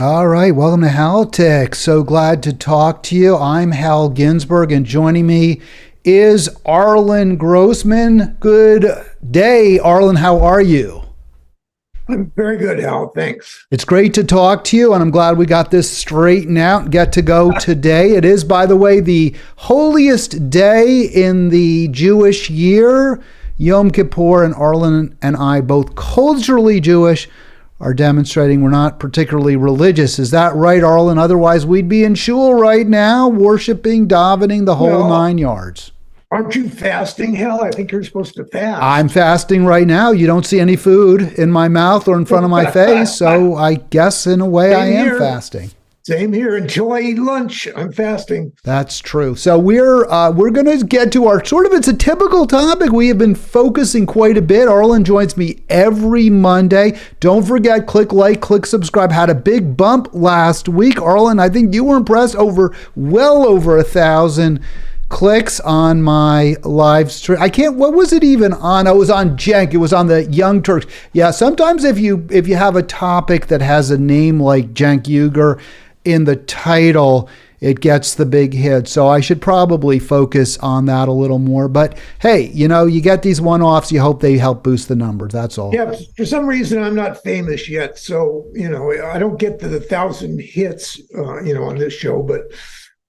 All right, welcome to Halitics. So glad to talk to you. I'm Hal Ginsberg, and joining me is Arlen Grossman. Good day, Arlen. How are you? I'm very good, Hal. Thanks. It's great to talk to you, and I'm glad we got this straightened out and get to go today. It is, by the way, the holiest day in the Jewish year, Yom Kippur, and Arlen and I, both culturally Jewish, are demonstrating we're not particularly religious. Is that right, Arlen? Otherwise, we'd be in shul right now, worshiping, davening, the whole 9 yards. Aren't you fasting, Hal? I think you're supposed to fast. I'm fasting right now. You don't see any food in my mouth or in front of my face, so I guess in a way I am fasting. Same here. Until I eat lunch, I'm fasting. That's true. So we're going to get to our it's a typical topic. We have been focusing quite a bit. Arlen joins me every Monday. Don't forget, click like, click subscribe. Had a big bump last week. Arlen, I think you were impressed. Well over 1,000 clicks on my live stream. What was it even on? Oh, it was on Cenk. It was on the Young Turks. Yeah, sometimes if you have a topic that has a name like Cenk Uygur in the title, it gets the big hit. So I should probably focus on that a little more. But hey, you get these one-offs, you hope they help boost the numbers. That's all. Yeah, for some reason I'm not famous yet. So, I don't get to the 1,000 hits, on this show, but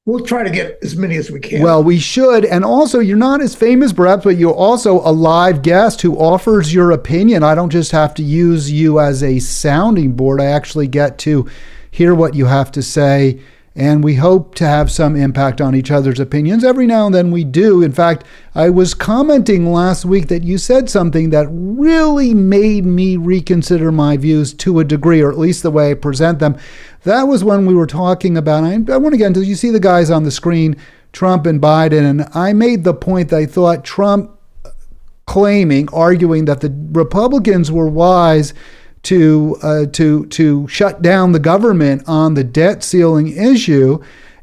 we'll try to get as many as we can. Well, we should. And also, you're not as famous, perhaps, but you're also a live guest who offers your opinion. I don't just have to use you as a sounding board. I actually get to hear what you have to say, and we hope to have some impact on each other's opinions. Every now and then we do. In fact, I was commenting last week that you said something that really made me reconsider my views to a degree, or at least the way I present them. That was when we were talking about, I want to get into, you see the guys on the screen, Trump and Biden, and I made the point that I thought Trump arguing that the Republicans were wise to shut down the government on the debt ceiling issue.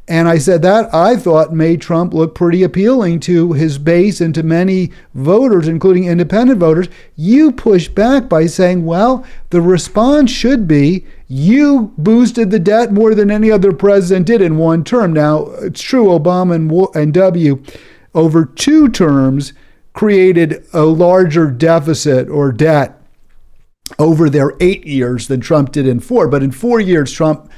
And I said that I thought made Trump look pretty appealing to his base and to many voters, including independent voters. You pushed back by saying, well, the response should be, you boosted the debt more than any other president did in one term. Now, it's true, Obama and W over 2 terms created a larger deficit or debt over their 8 years than Trump did in 4. But in 4 years, Trump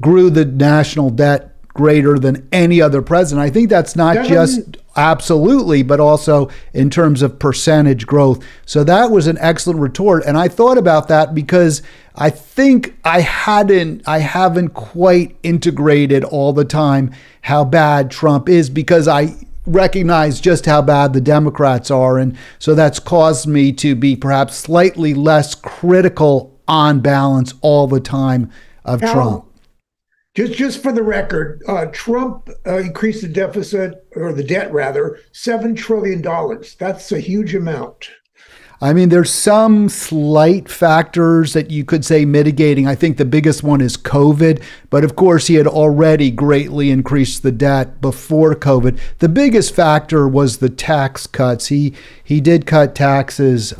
grew the national debt greater than any other president. I think that's not just absolutely, but also in terms of percentage growth. So that was an excellent retort. And I thought about that because I think I haven't quite integrated all the time how bad Trump is, because I recognize just how bad the Democrats are. And so that's caused me to be perhaps slightly less critical on balance all the time of Trump. Just for the record, Trump increased the deficit, or the debt rather, $7 trillion. That's a huge amount. I mean, there's some slight factors that you could say mitigating. I think the biggest one is COVID, but of course he had already greatly increased the debt before COVID. The biggest factor was the tax cuts. He did cut taxes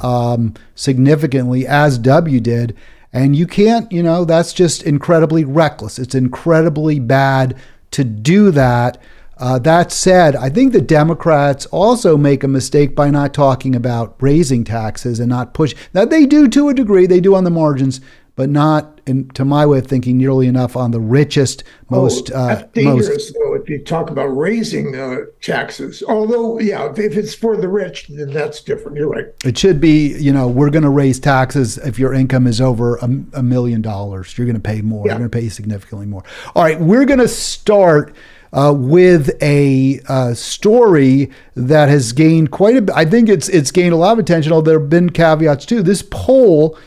significantly, as W did. And you can't, that's just incredibly reckless. It's incredibly bad to do that. That said, I think the Democrats also make a mistake by not talking about raising taxes and not push. Now, they do to a degree, they do on the margins, but not, to my way of thinking, nearly enough on the richest, that's dangerous, though, if you talk about raising taxes. Although, yeah, if it's for the rich, then that's different. You're right. It should be, we're going to raise taxes if your income is over $1 million. You're going to pay more. Yeah. You're going to pay significantly more. All right, we're going to start with a story that has gained quite a bit. I think it's gained a lot of attention, although there have been caveats too. This poll,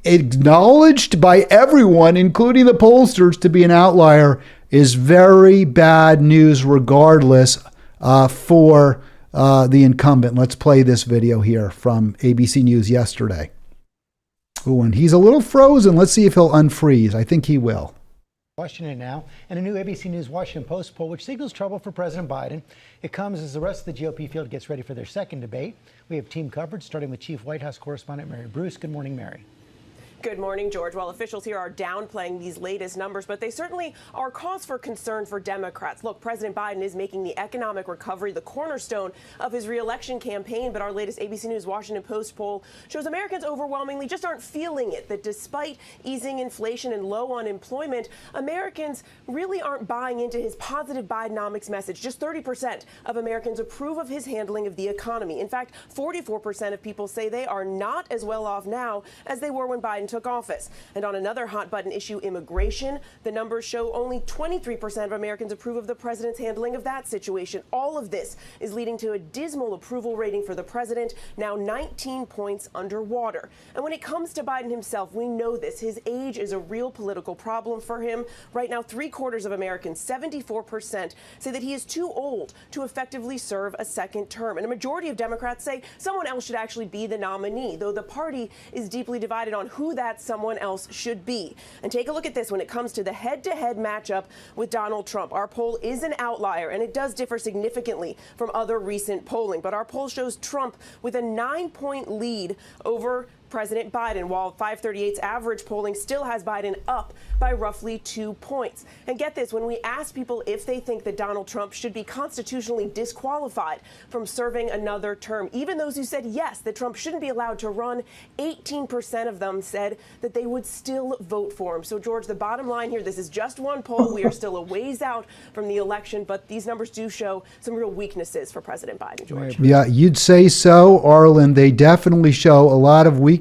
acknowledged by everyone, including the pollsters, to be an outlier, is very bad news regardless for the incumbent. Let's play this video here from ABC News yesterday. Oh, and he's a little frozen. Let's see if he'll unfreeze. I think he will. Washington now, and a new ABC News Washington Post poll which signals trouble for President Biden. It comes as the rest of the GOP field gets ready for their second debate. We have team coverage starting with Chief White House correspondent Mary Bruce. Good morning, Mary. Good morning, George. Well, officials here are downplaying these latest numbers, but they certainly are cause for concern for Democrats. Look, President Biden is making the economic recovery the cornerstone of his reelection campaign, but our latest ABC News Washington Post poll shows Americans overwhelmingly just aren't feeling it, that despite easing inflation and low unemployment, Americans really aren't buying into his positive Bidenomics message. Just 30% of Americans approve of his handling of the economy. In fact, 44% of people say they are not as well off now as they were when Biden took office. And on another hot button issue, immigration, the numbers show only 23% of Americans approve of the president's handling of that situation. All of this is leading to a dismal approval rating for the president, now 19 points underwater. And when it comes to Biden himself, we know this. His age is a real political problem for him. Right now, 3/4 of Americans, 74%, say that he is too old to effectively serve a second term. And a majority of Democrats say someone else should actually be the nominee, though the party is deeply divided on who that someone else should be. And take a look at this when it comes to the head-to-head matchup with Donald Trump. Our poll is an outlier, and it does differ significantly from other recent polling. But our poll shows Trump with a 9-point lead over President Biden, while 538's average polling still has Biden up by roughly 2 points. And get this, when we ask people if they think that Donald Trump should be constitutionally disqualified from serving another term, even those who said yes, that Trump shouldn't be allowed to run, 18% of them said that they would still vote for him. So, George, the bottom line here, this is just one poll. We are still a ways out from the election, but these numbers do show some real weaknesses for President Biden, George. Yeah, you'd say so, Arlen. They definitely show a lot of weaknesses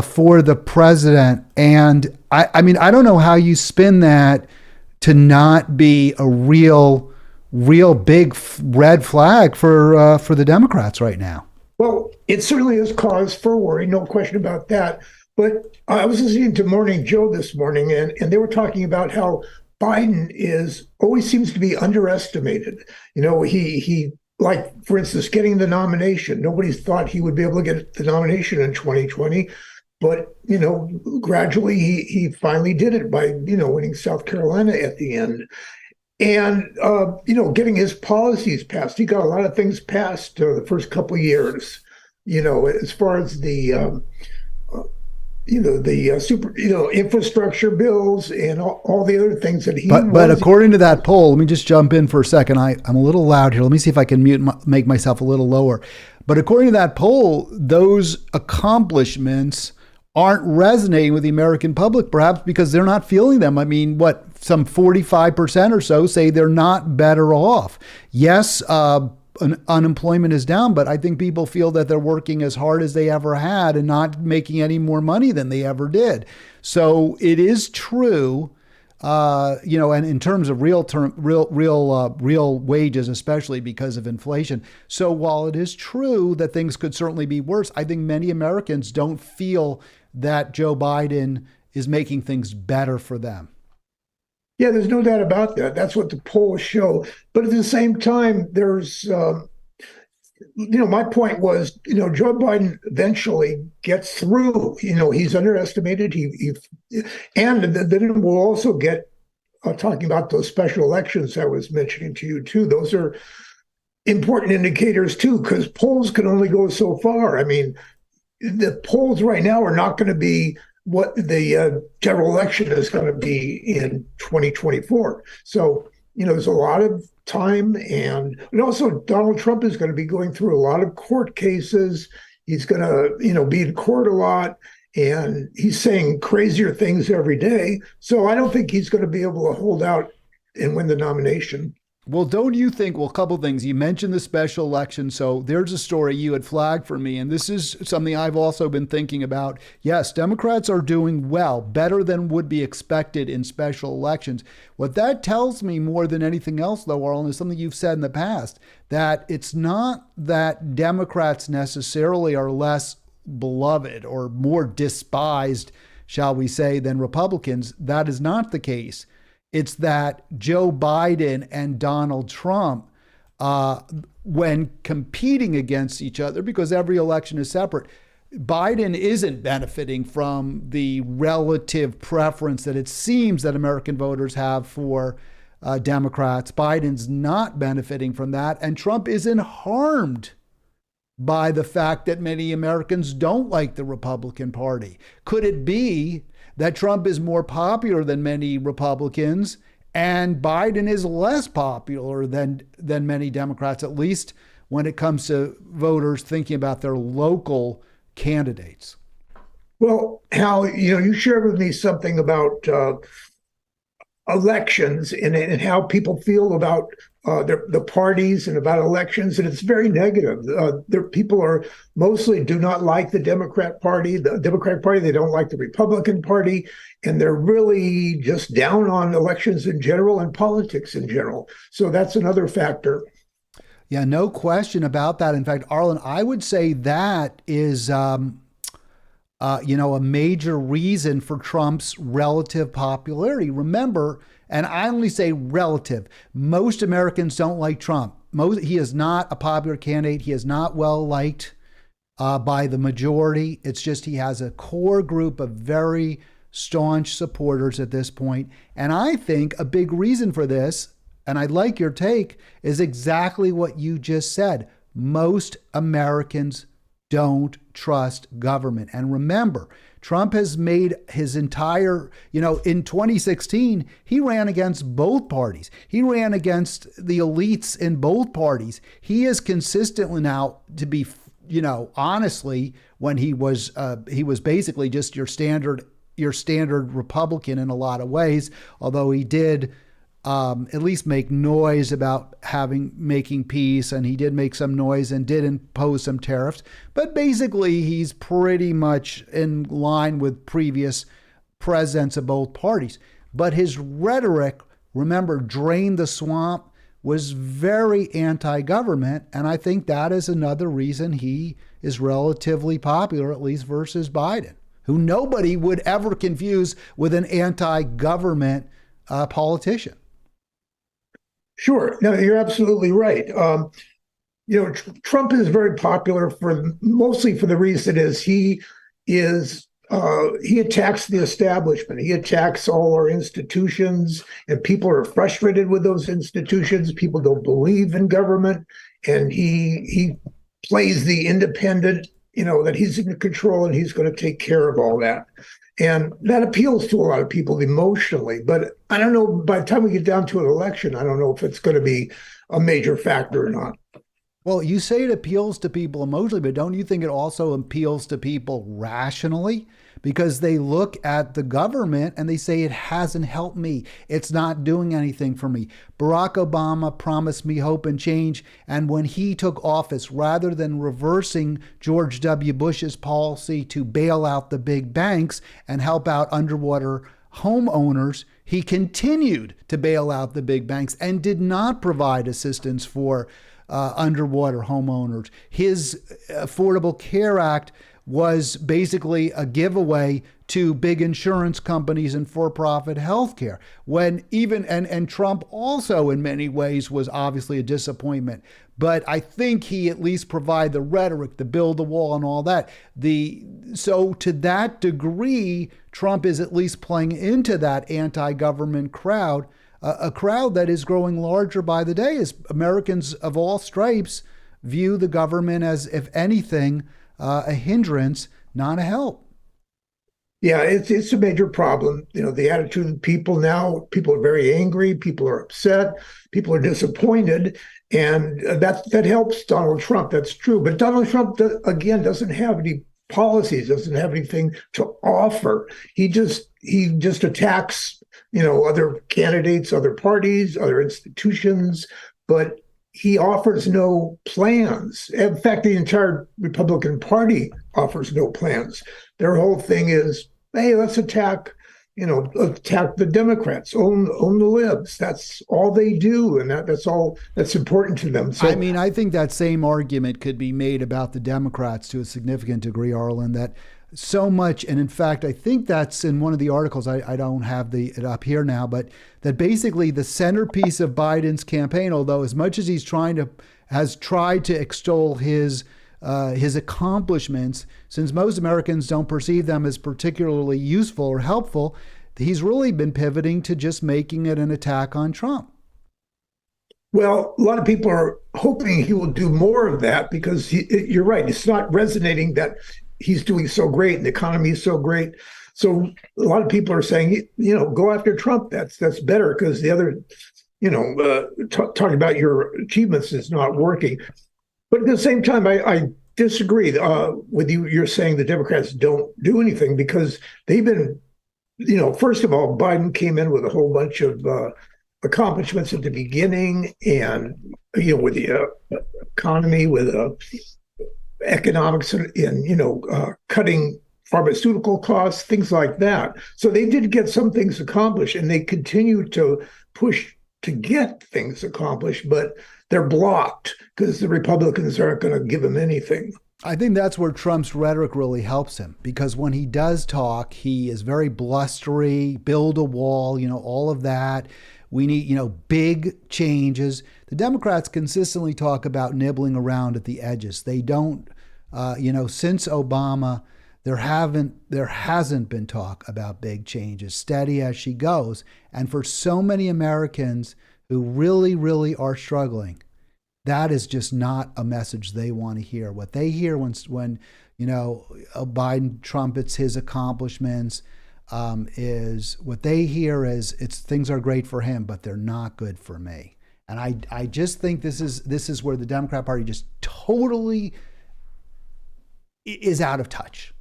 for the president. And I mean, I don't know how you spin that to not be a real big red flag for the Democrats right now. Well, it certainly is cause for worry, no question about that. But I was listening to Morning Joe this morning, and they were talking about how Biden always seems to be underestimated. You know, he like, for instance, getting the nomination. Nobody thought he would be able to get the nomination in 2020. But, you know, gradually he finally did it by, you know, winning South Carolina at the end. And, you know, getting his policies passed. He got a lot of things passed the first couple of years, you know, as far as the infrastructure bills and all the other things that he. But according to that poll, let me just jump in for a second. I'm a little loud here. Let me see if I can make myself a little lower. But according to that poll, those accomplishments aren't resonating with the American public, perhaps because they're not feeling them. I mean, some 45% or so say they're not better off. Yes, unemployment is down, but I think people feel that they're working as hard as they ever had and not making any more money than they ever did. So it is true, you know, and in terms of real wages, especially because of inflation. So while it is true that things could certainly be worse, I think many Americans don't feel that Joe Biden is making things better for them. Yeah, there's no doubt about that. That's what the polls show. But at the same time, there's, you know, my point was, you know, Joe Biden eventually gets through. You know, he's underestimated. And then we'll also get talking about those special elections I was mentioning to you, too. Those are important indicators, too, because polls can only go so far. I mean, the polls right now are not going to be what the general election is going to be in 2024. So, you know, there's a lot of time. And also Donald Trump is going to be going through a lot of court cases. He's going to, you know, be in court a lot. And he's saying crazier things every day. So I don't think he's going to be able to hold out and win the nomination. Well, don't you think, well, a couple of things. You mentioned the special election. So there's a story you had flagged for me. And this is something I've also been thinking about. Yes, Democrats are doing well, better than would be expected in special elections. What that tells me more than anything else, though, Arlen, is something you've said in the past, that it's not that Democrats necessarily are less beloved or more despised, shall we say, than Republicans. That is not the case. It's that Joe Biden and Donald Trump, when competing against each other, because every election is separate, Biden isn't benefiting from the relative preference that it seems that American voters have for Democrats. Biden's not benefiting from that, and Trump isn't harmed by the fact that many Americans don't like the Republican Party? Could it be that Trump is more popular than many Republicans and Biden is less popular than many Democrats, at least when it comes to voters thinking about their local candidates? Well, Hal, you shared with me something about elections and how people feel about the parties and about elections, and it's very negative. People are mostly do not like the Democratic Party. They don't like the Republican Party, and they're really just down on elections in general and politics in general. So that's another factor. Yeah, no question about that. In fact, Arlen, I would say that is a major reason for Trump's relative popularity. Remember, and I only say relative, most Americans don't like Trump. He is not a popular candidate. He is not well liked by the majority. It's just he has a core group of very staunch supporters at this point. And I think a big reason for this, and I'd like your take, is exactly what you just said. Most Americans don't trust government. And remember, Trump has made his entire, in 2016, he ran against both parties. He ran against the elites in both parties. He is consistently now, to be, honestly, when he was basically just your standard Republican in a lot of ways, although he did at least make noise about making peace, and he did make some noise and did impose some tariffs. But basically, he's pretty much in line with previous presidents of both parties. But his rhetoric, remember, drain the swamp, was very anti-government, and I think that is another reason he is relatively popular, at least versus Biden, who nobody would ever confuse with an anti-government politician. Sure. No, you're absolutely right. Trump is very popular mostly for the reason he attacks the establishment. He attacks all our institutions, and people are frustrated with those institutions. People don't believe in government, and he plays the independent, that he's in control and he's going to take care of all that. And that appeals to a lot of people emotionally. But I don't know, by the time we get down to an election, I don't know if it's going to be a major factor or not. Well, you say it appeals to people emotionally, but don't you think it also appeals to people rationally? Because they look at the government and they say, it hasn't helped me. It's not doing anything for me. Barack Obama promised me hope and change. And when he took office, rather than reversing George W. Bush's policy to bail out the big banks and help out underwater homeowners, he continued to bail out the big banks and did not provide assistance for underwater homeowners. His Affordable Care Act was basically a giveaway to big insurance companies and for-profit healthcare. When even and Trump also in many ways was obviously a disappointment. But I think he at least provided the rhetoric, the build the wall and all that. So to that degree, Trump is at least playing into that anti-government crowd, a crowd that is growing larger by the day as Americans of all stripes view the government as, if anything, a hindrance, not a help. Yeah, it's a major problem. The attitude of people now, people are very angry, people are upset, people are disappointed, and that helps Donald Trump. That's true. But Donald Trump, again, doesn't have any policies, doesn't have anything to offer. He just attacks, other candidates, other parties, other institutions, but he offers no plans. In fact, the entire Republican Party offers no plans. Their whole thing is, hey, let's attack the Democrats, own the libs. That's all they do, and that's all that's important to them. So, I think that same argument could be made about the Democrats to a significant degree, Arlen, that so much, and in fact, I think that's in one of the articles, I don't have it up here now, but that basically the centerpiece of Biden's campaign, although as much as has tried to extol his accomplishments, since most Americans don't perceive them as particularly useful or helpful, he's really been pivoting to just making it an attack on Trump. Well, a lot of people are hoping he will do more of that because you're right. It's not resonating that he's doing so great and the economy is so great. So a lot of people are saying, go after Trump. That's better because the other, talking about your achievements is not working. But at the same time, I disagree with you. You're saying the Democrats don't do anything because they've been, first of all, Biden came in with a whole bunch of accomplishments at the beginning, and with the economy, with economics, and cutting pharmaceutical costs, things like that. So they did get some things accomplished, and they continue to push to get things accomplished, but they're blocked because the Republicans aren't going to give them anything. I think that's where Trump's rhetoric really helps him, because when he does talk, he is very blustery, build a wall, all of that. We need, big changes. The Democrats consistently talk about nibbling around at the edges. They don't, since Obama, there hasn't been talk about big changes, steady as she goes. And for so many Americans who really, really are struggling, that is just not a message they want to hear. What they hear when Biden trumpets his accomplishments, is what they hear is things are great for him, but they're not good for me. And I just think this is where the Democrat Party just totally is out of touch.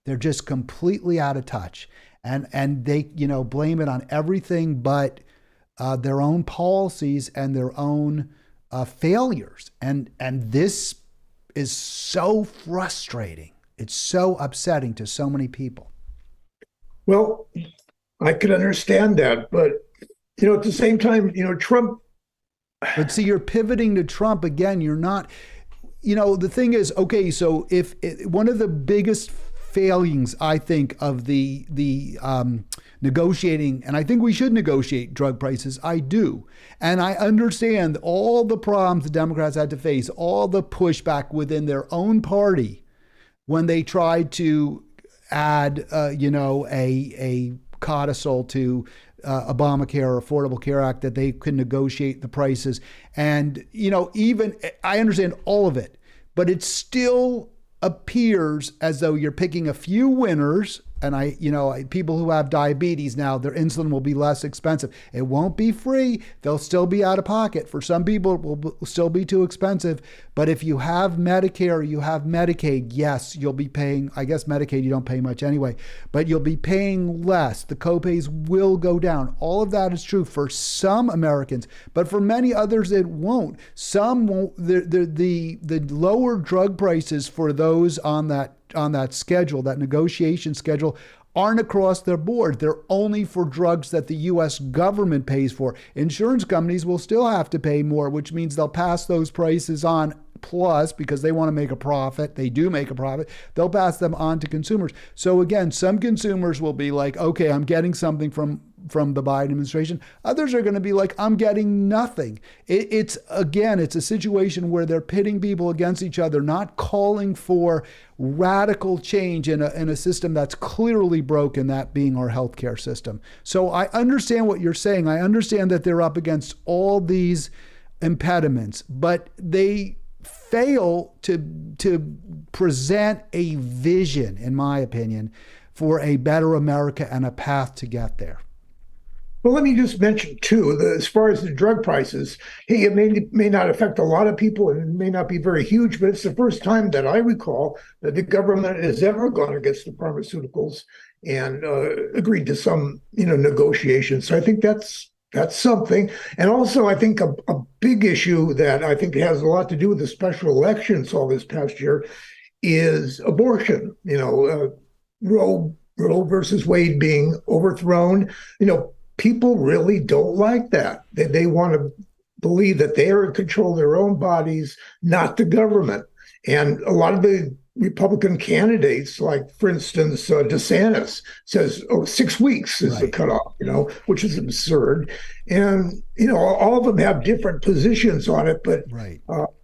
They're just completely out of touch, and they blame it on everything but their own policies and their own failures. And this is so frustrating. It's so upsetting to so many people. Well, I could understand that, but at the same time, Trump. But see, you're pivoting to Trump again. You're not. The thing is, okay. So if one of the biggest failings, I think, of the negotiating, and I think we should negotiate drug prices. I do, and I understand all the problems the Democrats had to face, all the pushback within their own party when they tried to add, a codicil to Obamacare, Affordable Care Act, that they could negotiate the prices. And, even I understand all of it, but it still appears as though you're picking a few winners. And people who have diabetes now, their insulin will be less expensive. It won't be free. They'll still be out of pocket. For some people, it will still be too expensive. But if you have Medicare, you have Medicaid, yes, you'll be paying, I guess Medicaid, you don't pay much anyway, but you'll be paying less. The copays will go down. All of that is true for some Americans, but for many others, it won't. Some won't. The lower drug prices for those on that schedule, that negotiation schedule, aren't across the board. They're only for drugs that the U.S. government pays for. Insurance companies will still have to pay more, which means they'll pass those prices on. Plus, because they want to make a profit, they do make a profit, they'll pass them on to consumers. So again, some consumers will be like, okay, I'm getting something from the Biden administration. Others are going to be like, I'm getting nothing. It's a situation where they're pitting people against each other, not calling for radical change in a system that's clearly broken, that being our healthcare system. So I understand what you're saying. I understand that they're up against all these impediments, but they fail to present a vision, in my opinion, for a better America and a path to get there. Well, let me just mention, too, as far as the drug prices, hey, it may not affect a lot of people and it may not be very huge, but it's the first time that I recall that the government has ever gone against the pharmaceuticals and agreed to some, negotiations. So I think that's something. And also, I think a big issue that I think has a lot to do with the special elections all this past year is abortion. Roe versus Wade being overthrown. People really don't like that. They want to believe that they are in control of their own bodies, not the government. And a lot of the Republican candidates, like, for instance, DeSantis says, 6 weeks is the cutoff, which is absurd. And, all of them have different positions on it, but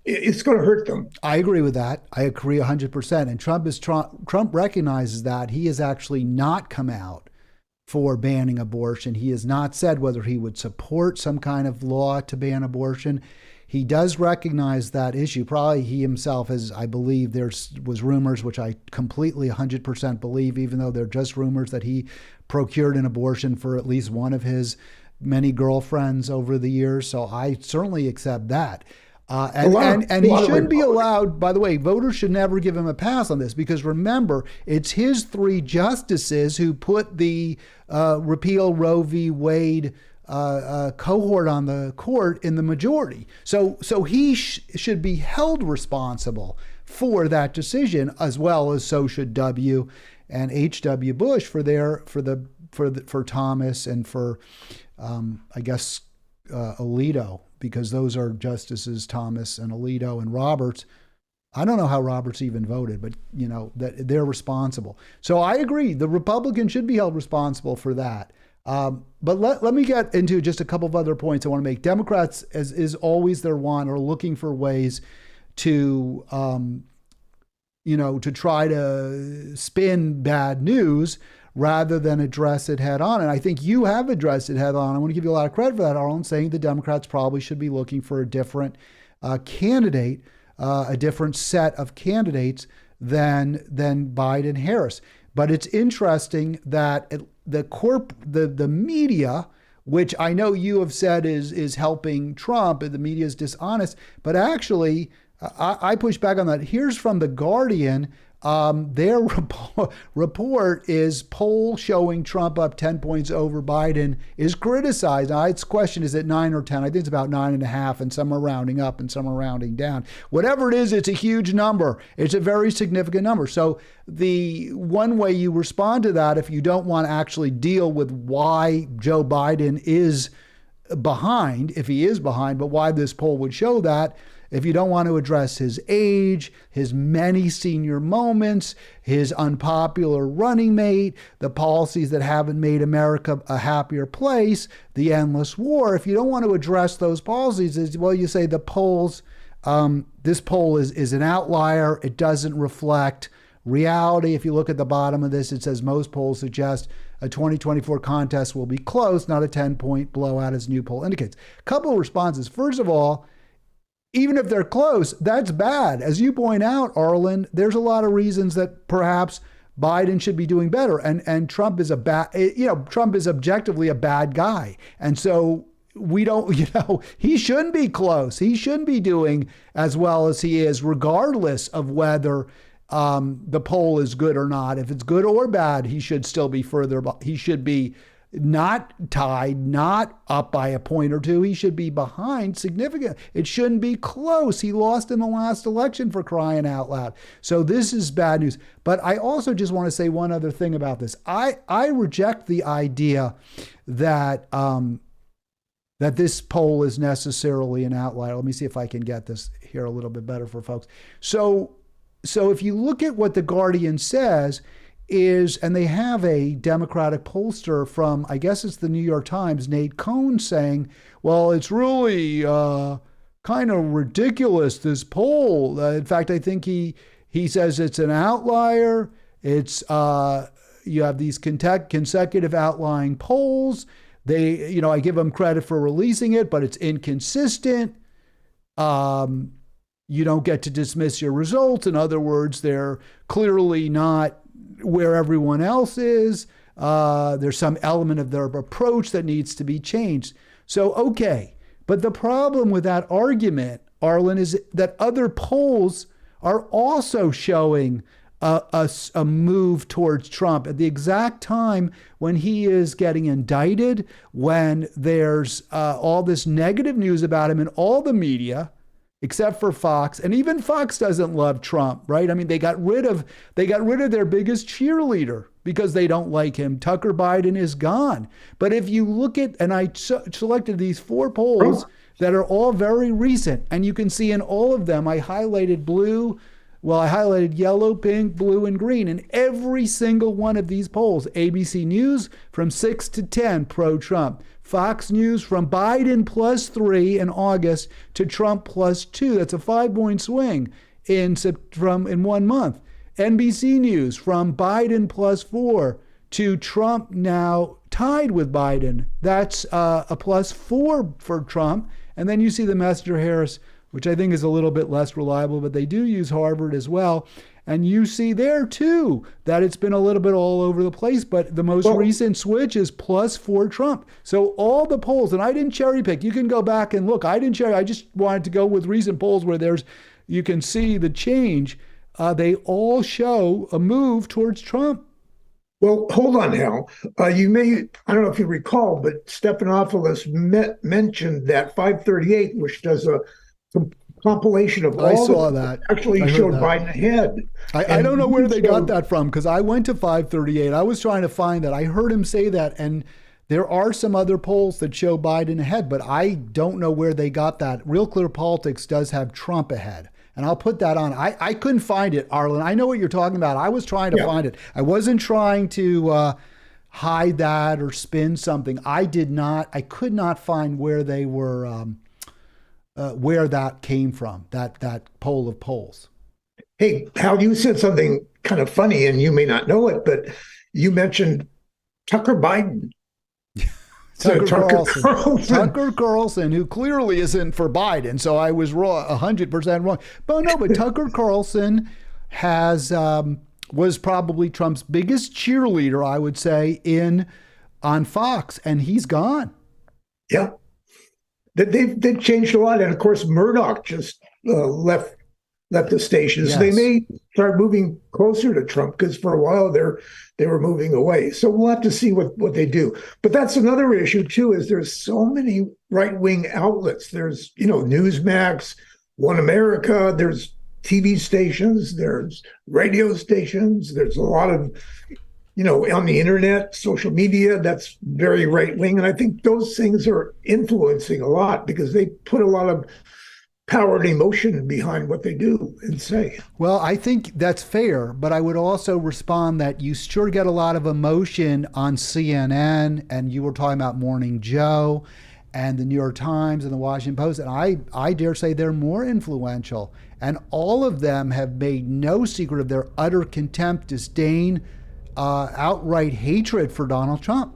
it's going to hurt them. I agree with that. I agree 100%. And Trump recognizes that. He has actually not come out for banning abortion. He has not said whether he would support some kind of law to ban abortion. He does recognize that issue. Probably he himself has, I believe was rumors, which I completely 100% believe, even though they're just rumors, that he procured an abortion for at least one of his many girlfriends over the years. So I certainly accept that. And he shouldn't be allowed, by the way, voters should never give him a pass on this, because remember, it's his 3 justices who put the repeal Roe v. Wade cohort on the court in the majority. So he should be held responsible for that decision, as well as so should W. and H.W. Bush for Thomas and for I guess Alito, because those are Justices Thomas and Alito and Roberts. I don't know how Roberts even voted, but that they're responsible. So I agree, the Republicans should be held responsible for that. But let me get into just a couple of other points I want to make. Democrats, as is always their wont, are looking for ways to to try to spin bad news rather than address it head on. And I think you have addressed it head on. I want to give you a lot of credit for that, Arlen, saying the Democrats probably should be looking for a different candidate, a different set of candidates than Biden-Harris. But it's interesting that the media, which I know you have said is helping Trump, and the media is dishonest, but actually I push back on that. Here's from The Guardian. Their report is poll showing Trump up 10 points over Biden is criticized. Now, it's question, is it 9 or 10? I think it's about 9.5, and some are rounding up and some are rounding down. Whatever it is, it's a huge number. It's a very significant number. So the one way you respond to that, if you don't want to actually deal with why Joe Biden is behind, if he is behind, but why this poll would show that, if you don't want to address his age, his many senior moments, his unpopular running mate, the policies that haven't made America a happier place, the endless war, if you don't want to address those policies, well, you say the polls, this poll is an outlier. It doesn't reflect reality. If you look at the bottom of this, it says most polls suggest a 2024 contest will be close, not a 10-point blowout, as new poll indicates. Couple of responses. First of all, even if they're close, that's bad. As you point out, Arlen, there's a lot of reasons that perhaps Biden should be doing better. And Trump is Trump is objectively a bad guy. And so we don't, he shouldn't be close. He shouldn't be doing as well as he is, regardless of whether the poll is good or not. If it's good or bad, he should still be he should be not tied, not up by a point or two. He should be behind significant. It shouldn't be close. He lost in the last election, for crying out loud. So this is bad news. But I also just want to say one other thing about this. I reject the idea that that this poll is necessarily an outlier. Let me see if I can get this here a little bit better for folks. So if you look at what The Guardian says, and they have a Democratic pollster from, I guess it's the New York Times, Nate Cohn, saying, well, it's really kind of ridiculous, this poll. In fact, I think he says it's an outlier. It's you have these consecutive outlying polls. I give them credit for releasing it, but it's inconsistent. You don't get to dismiss your results. In other words, they're clearly not where everyone else is. There's some element of their approach that needs to be changed. So, okay. But the problem with that argument, Arlen, is that other polls are also showing a move towards Trump at the exact time when he is getting indicted, when there's all this negative news about him in all the media, except for Fox. And even Fox doesn't love Trump, right? I mean, they got rid of their biggest cheerleader because they don't like him. Tucker Biden is gone. But if you look at, and I selected these 4 polls that are all very recent, and you can see in all of them, I highlighted yellow, pink, blue, and green. In every single one of these polls, ABC News from 6 to 10, pro-Trump. Fox News from Biden +3 in August to Trump +2. That's a 5-point swing in 1 month. NBC News from Biden +4 to Trump now tied with Biden. That's a +4 for Trump. And then you see the Messenger Harris, which I think is a little bit less reliable, but they do use Harvard as well. And you see there too that it's been a little bit all over the place, but the most recent switch is +4 Trump. So all the polls, and I didn't cherry pick. You can go back and look. I didn't cherry. I just wanted to go with recent polls where you can see the change. They all show a move towards Trump. Well, hold on, Hal. I don't know if you recall, but Stephanopoulos mentioned that 538, which does a compilation of all. I saw that. Actually showed Biden ahead. I don't know where they got that from, because I went to 538. I was trying to find that. I heard him say that, and there are some other polls that show Biden ahead, but I don't know where they got that. Real Clear Politics does have Trump ahead. And I'll put that on. I couldn't find it, Arlen. I know what you're talking about. I was trying to find it. I wasn't trying to hide that or spin something. I could not find where they were, where that came from, that poll of polls. Hey, Hal, you said something kind of funny, and you may not know it, but you mentioned Tucker Biden. Tucker Carlson, who clearly isn't for Biden, so I was wrong, 100% wrong. But Tucker Carlson was probably Trump's biggest cheerleader, I would say, on Fox, and he's gone. Yeah, they've changed a lot, and of course Murdoch just left the station. So they may start moving closer to Trump, because for a while they were moving away. So we'll have to see what they do. But that's another issue too, is there's so many right-wing outlets. There's, Newsmax, One America, there's TV stations, there's radio stations, there's a lot of, on the internet, social media, that's very right-wing. And I think those things are influencing a lot, because they put a lot of power and emotion behind what they do and say. Well, I think that's fair, but I would also respond that you sure get a lot of emotion on CNN, and you were talking about Morning Joe and the New York Times and the Washington Post, and I dare say they're more influential, and all of them have made no secret of their utter contempt, disdain, outright hatred for Donald Trump.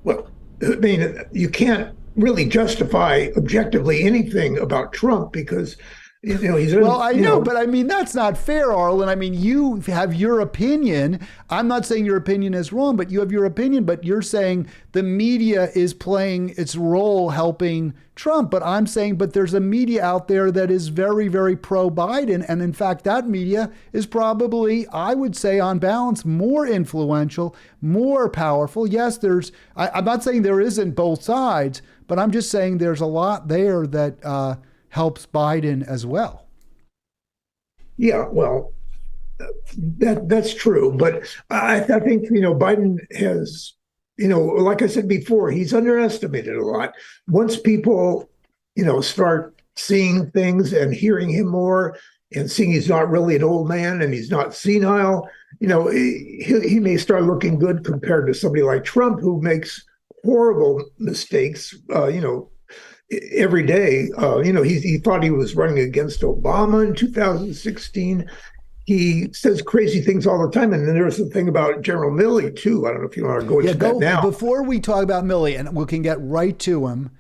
Well, I mean, you can't really justify objectively anything about Trump, because he's well, I know, but I mean, that's not fair, Arlen. I mean, you have your opinion. I'm not saying your opinion is wrong, but you have your opinion, but you're saying the media is playing its role helping Trump. But I'm saying, but there's a media out there that is very, very pro-Biden. And in fact, that media is probably, I would say on balance, more influential, more powerful. Yes, I'm not saying there isn't both sides, but I'm just saying there's a lot there that helps Biden as well. Yeah, well, that's true. But I think, Biden has, like I said before, he's underestimated a lot. Once people, start seeing things and hearing him more and seeing he's not really an old man and he's not senile, he may start looking good compared to somebody like Trump, who makes horrible mistakes, every day. He thought he was running against Obama in 2016. He says crazy things all the time. And then there's the thing about General Milley, too. I don't know if you want to go into that now. Before we talk about Milley, and we can get right to him,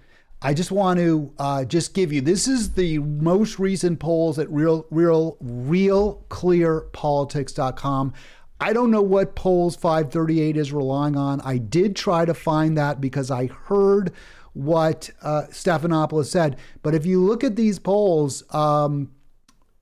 I just want to just give you, this is the most recent polls at realclearpolitics.com. I don't know what polls 538 is relying on. I did try to find that because I heard what Stephanopoulos said. But if you look at these polls,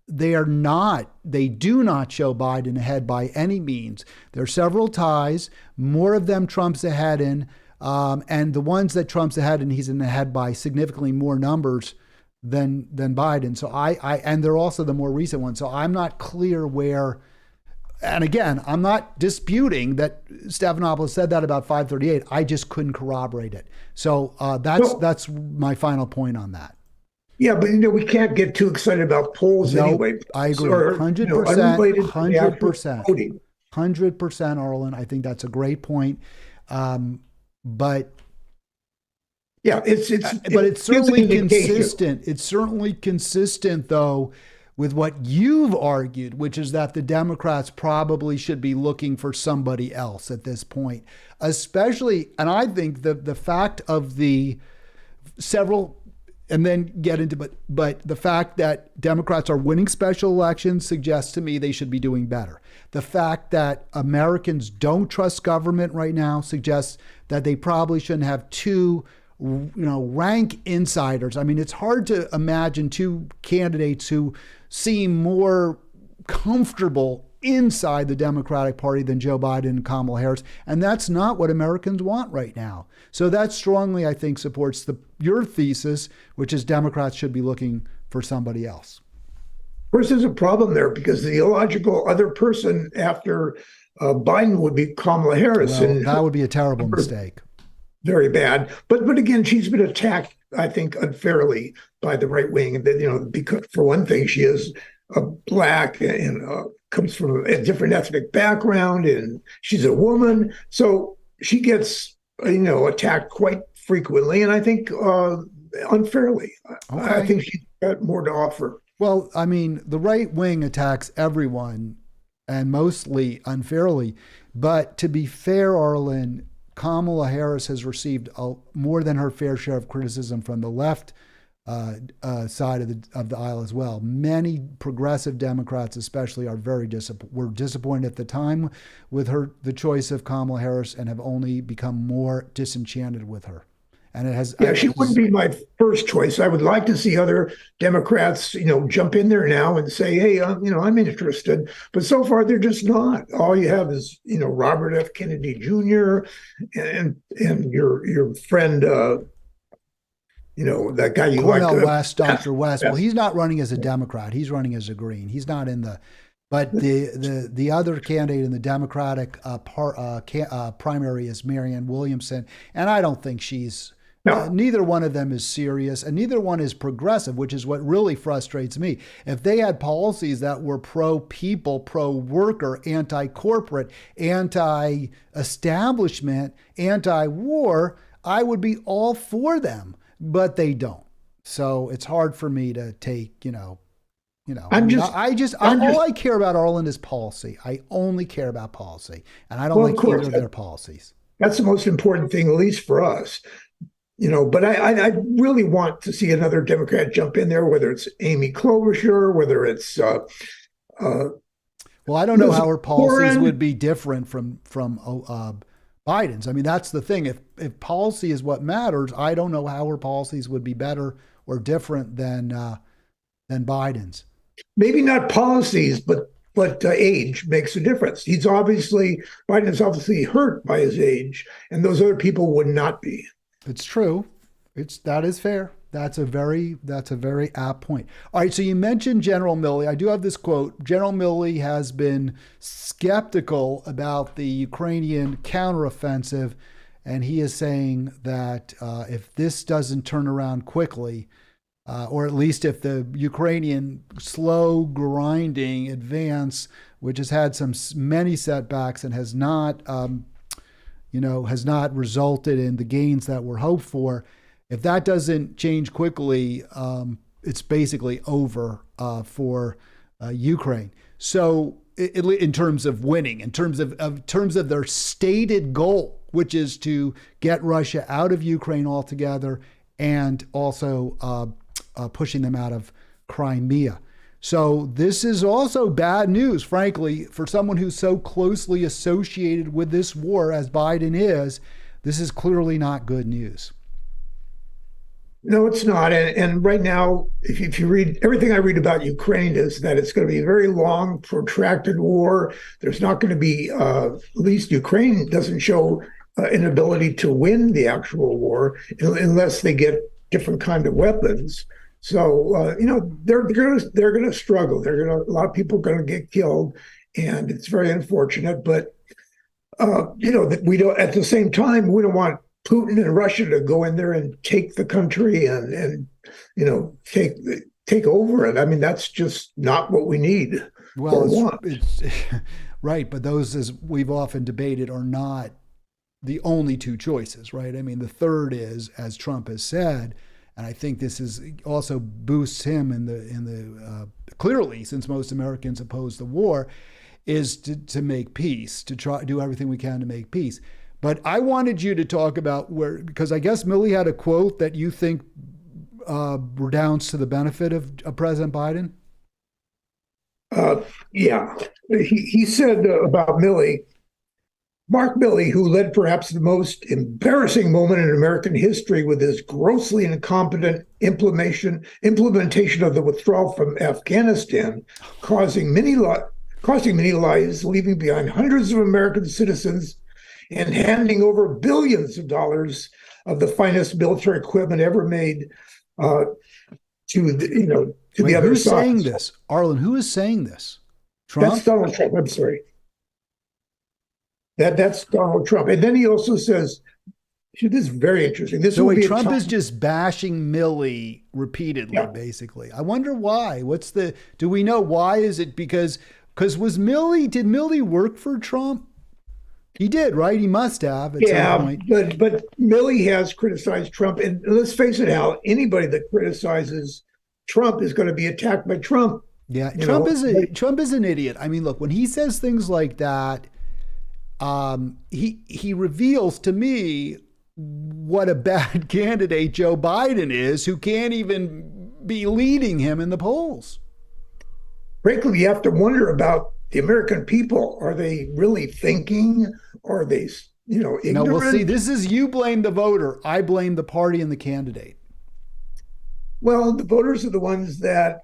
they do not show Biden ahead by any means. There are several ties, more of them Trump's ahead in, and the ones that Trump's ahead in, he's ahead by significantly more numbers than Biden. So and they're also the more recent ones. So I'm not clear where. And again, I'm not disputing that Stephanopoulos said that about 538. I just couldn't corroborate it. So that's my final point on that. Yeah, but we can't get too excited about polls anyway. I agree, 100%, 100%, Arlen. I think that's a great point. But yeah, it's certainly consistent. It's certainly consistent, though, with what you've argued, which is that the Democrats probably should be looking for somebody else at this point, especially, and I think the fact of the several, and then get into, but the fact that Democrats are winning special elections suggests to me they should be doing better. The fact that Americans don't trust government right now suggests that they probably shouldn't have two rank insiders. I mean, it's hard to imagine two candidates who seem more comfortable inside the Democratic Party than Joe Biden and Kamala Harris. And that's not what Americans want right now. So that strongly, I think, supports your thesis, which is Democrats should be looking for somebody else. Of course, there's a problem there because the illogical other person after Biden would be Kamala Harris. Well, and that would be a terrible mistake. Very bad. But again, she's been attacked, I think, unfairly by the right wing. Because for one thing, she is black and comes from a different ethnic background, and she's a woman, so she gets attacked quite frequently, and I think unfairly. Okay. I think she's got more to offer. Well, I mean, the right wing attacks everyone, and mostly unfairly. But to be fair, Arlen, Kamala Harris has received more than her fair share of criticism from the left side of the aisle as well. Many progressive Democrats, especially, are were disappointed at the time with the choice of Kamala Harris and have only become more disenchanted with her. And it has. Yeah, she wouldn't be my first choice. I would like to see other Democrats, jump in there now and say, "Hey, I'm interested." But so far, they're just not. All you have is, Robert F. Kennedy Jr. and your friend. That guy you like. Cornel West, Dr. West. Well, he's not running as a Democrat. He's running as a Green. He's not in the. But the other candidate in the Democratic primary is Marianne Williamson, and I don't think she's. No. Neither one of them is serious, and neither one is progressive, which is what really frustrates me. If they had policies that were pro-people, pro-worker, anti-corporate, anti-establishment, anti-war, I would be all for them, but they don't. So it's hard for me to take, all I care about, Arlen, is policy. I only care about policy, and I don't like either of their policies. That's the most important thing, at least for us. But I really want to see another Democrat jump in there, whether it's Amy Klobuchar, whether it's well, I don't know how her policies would be different from Biden's. I mean, that's the thing. If policy is what matters, I don't know how her policies would be better or different than Biden's. Maybe not policies, but age makes a difference. Biden is obviously hurt by his age, and those other people would not be. It's true. That is fair. That's a very apt point. All right. So you mentioned General Milley. I do have this quote. General Milley has been skeptical about the Ukrainian counteroffensive, and he is saying that if this doesn't turn around quickly, or at least if the Ukrainian slow grinding advance, which has had many setbacks and has not resulted in the gains that were hoped for. If that doesn't change quickly, it's basically over for Ukraine. So, in terms of winning, in terms of their stated goal, which is to get Russia out of Ukraine altogether, and also pushing them out of Crimea. So this is also bad news, frankly, for someone who's so closely associated with this war as Biden is. This is clearly not good news. No, it's not. And right now, if you read everything I read about Ukraine, is that it's going to be a very long, protracted war. There's not going to be, at least Ukraine doesn't show an ability to win the actual war unless they get different kind of weapons. So they're going to struggle. A lot of people are going to get killed, and it's very unfortunate. But we don't. At the same time, we don't want Putin and Russia to go in there and take the country and take over it. I mean, that's just not what we need. Well, it's right. But those, as we've often debated, are not the only two choices, right? I mean, the third is, as Trump has said, And I think this is also boosts him in the clearly, since most Americans oppose the war, is to make peace, to try do everything we can to make peace. But I wanted you to talk about because I guess Milley had a quote that you think redounds to the benefit of President Biden. Yeah, he said about Milley, Mark Milley, who led perhaps the most embarrassing moment in American history with his grossly incompetent implementation of the withdrawal from Afghanistan, causing many lives, leaving behind hundreds of American citizens, and handing over billions of dollars of the finest military equipment ever made to the other who's side. Who's saying this, Arlen? Who is saying this? Trump? That's Donald Trump. I'm sorry. That's Donald Trump. And then he also says, this is very interesting. This so Trump is just bashing Milley repeatedly, basically. I wonder why. Do we know why? Is it because did Milley work for Trump? He did, right? He must have at some point. But Milley has criticized Trump. And let's face it, Hal, anybody that criticizes Trump is going to be attacked by Trump. Yeah, Trump is an idiot. I mean, look, when he says things like that, he reveals to me what a bad candidate Joe Biden is, who can't even be leading him in the polls. Frankly, you have to wonder about the American people. Are they really thinking? Are they, ignorant? No, well, see, this is you blame the voter. I blame the party and the candidate. Well, the voters are the ones that,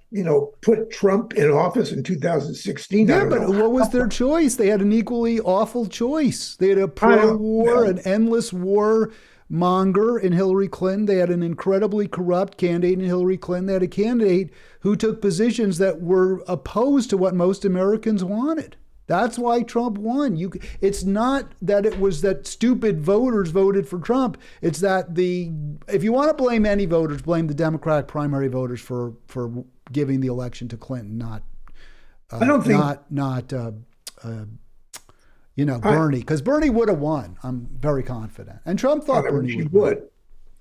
put Trump in office in 2016. Yeah, but what was their choice? They had an equally awful choice. They had a pro-war, an endless war monger in Hillary Clinton. They had an incredibly corrupt candidate in Hillary Clinton. They had a candidate who took positions that were opposed to what most Americans wanted. That's why Trump won. It's not that it was that stupid voters voted for Trump. It's that if you want to blame any voters, blame the Democratic primary voters for giving the election to Clinton, not Bernie, because Bernie would have won. I'm very confident, and Trump thought Bernie would.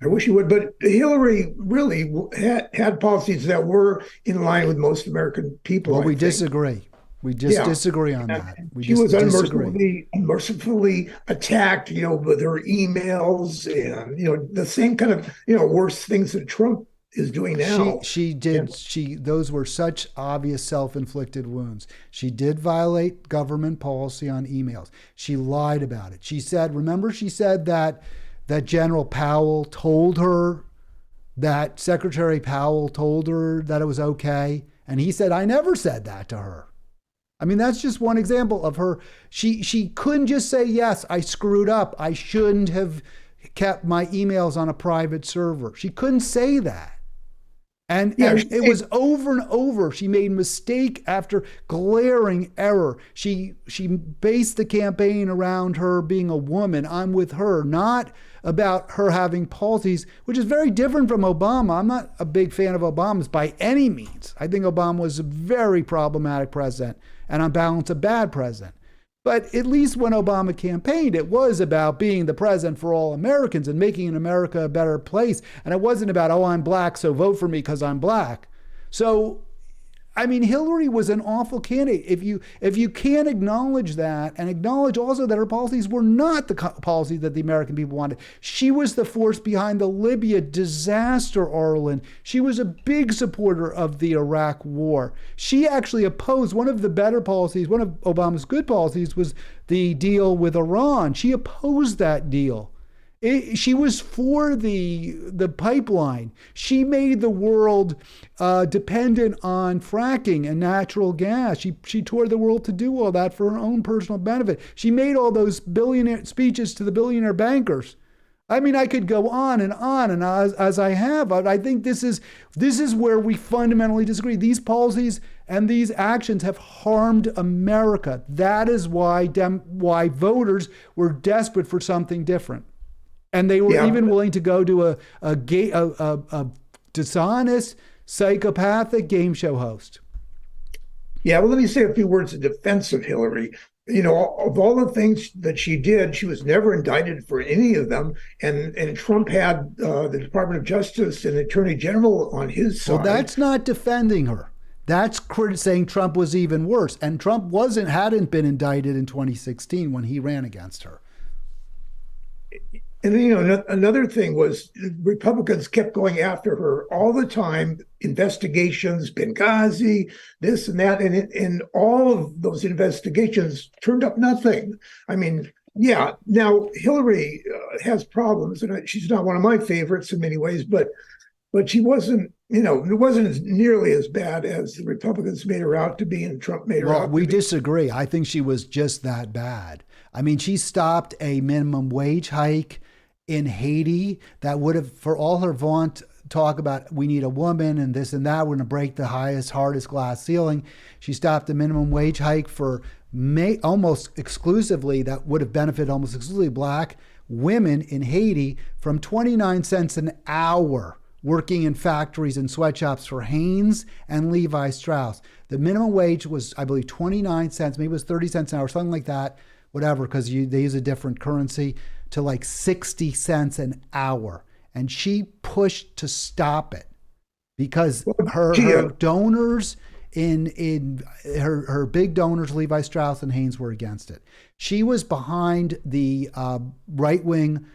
I wish he would, but Hillary really had policies that were in line with most American people. Well, we disagree. We just disagree on that. She was unmercifully attacked, with her emails and, the same kind of, worse things that Trump is doing now. She did. Those were such obvious self-inflicted wounds. She did violate government policy on emails. She lied about it. She said that General Powell told her, that Secretary Powell told her that it was okay. And he said, I never said that to her. I mean, that's just one example of her. She couldn't just say, yes, I screwed up. I shouldn't have kept my emails on a private server. She couldn't say that. And it was over and over. She made mistake after glaring error. She based the campaign around her being a woman. I'm with her, not about her having policies, which is very different from Obama. I'm not a big fan of Obama's by any means. I think Obama was a very problematic president and on balance a bad president. But at least when Obama campaigned, it was about being the president for all Americans and making America a better place. And it wasn't about, I'm black, so vote for me because I'm black. So, I mean, Hillary was an awful candidate. If you can't acknowledge that and acknowledge also that her policies were not the policies that the American people wanted. She was the force behind the Libya disaster, Arlen. She was a big supporter of the Iraq war. She actually opposed one of the better policies, one of Obama's good policies was the deal with Iran. She opposed that deal. She was for the pipeline. She made the world dependent on fracking and natural gas. She toured the world to do all that for her own personal benefit. She made all those billionaire speeches to the billionaire bankers. I mean, I could go on and as I have. I think this is where we fundamentally disagree. These policies and these actions have harmed America. That is why voters were desperate for something different. And they were even willing to go to a dishonest, psychopathic game show host. Yeah, well, let me say a few words in defense of Hillary. of all the things that she did, she was never indicted for any of them. And Trump had the Department of Justice and the Attorney General on his side. Well, that's not defending her. That's saying Trump was even worse. And Trump hadn't been indicted in 2016 when he ran against her. And another thing was Republicans kept going after her all the time. Investigations, Benghazi, this and that, and all of those investigations turned up nothing. I mean, yeah. Now Hillary has problems, and she's not one of my favorites in many ways, but she wasn't. It wasn't nearly as bad as the Republicans made her out to be, and Trump made her out. Well, we disagree. I think she was just that bad. I mean, she stopped a minimum wage hike in Haiti that would have, for all her vaunt talk about we need a woman and this and that, we're going to break the hardest glass ceiling. She stopped the minimum wage hike for almost exclusively, that would have benefited almost exclusively black women in Haiti, from 29 cents an hour working in factories and sweatshops for Hanes and Levi Strauss. The minimum wage was, I believe, 29 cents, maybe it was 30 cents an hour, something like that, whatever, because they use a different currency, to like 60 cents an hour. And she pushed to stop it because her donors in her big donors, Levi Strauss and Hanes, were against it. She was behind the right-wing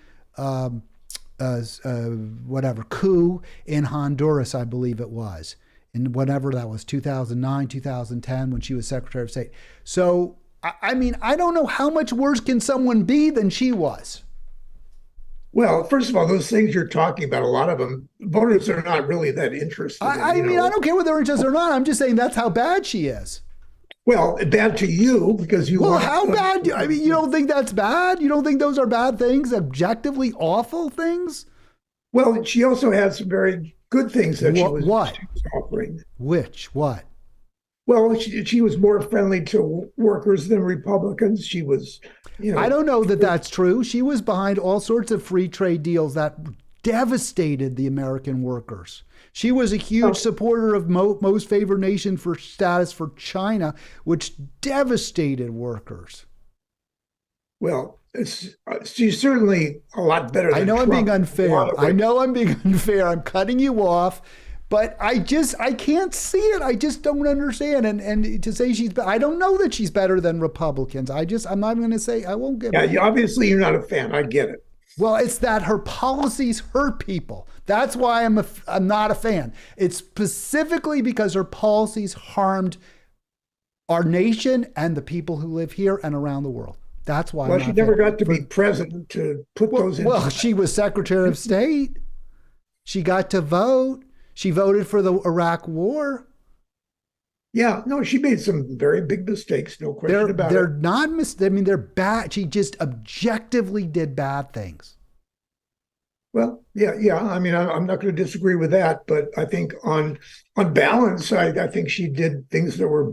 coup in Honduras, I believe it was, in whatever that was, 2009, 2010, when she was Secretary of State. So, I mean, I don't know how much worse can someone be than she was. Well, first of all, those things you're talking about, a lot of them, voters are not really that interested. I mean, I don't care whether they're interested or not. I'm just saying that's how bad she is. Well, bad to you because you. Well, how bad? I mean, you don't think that's bad? You don't think those are bad things, objectively awful things? Well, she also had some very good things that she was offering. Which? What? Well, she was more friendly to workers than Republicans. She was, I don't know that that's true. She was behind all sorts of free trade deals that devastated the American workers. She was a huge supporter of most favored nation for status for China, which devastated workers. Well, she's certainly a lot better than Trump. I'm being unfair. I know I'm being unfair. I'm cutting you off. But I can't see it. I just don't understand. And to say I don't know that she's better than Republicans. I'm not going to say, I won't get it. Yeah, obviously you're not a fan. I get it. Well, it's that her policies hurt people. That's why I'm not a fan. It's specifically because her policies harmed our nation and the people who live here and around the world. That's why. Well, she never got to be president to put those in. Well, she was Secretary of State. She got to vote. She voted for the Iraq War. Yeah, no, she made some very big mistakes, no question about it. They're not they're bad. She just objectively did bad things. Well, yeah. I mean, I'm not going to disagree with that, but I think on balance, I think she did things that were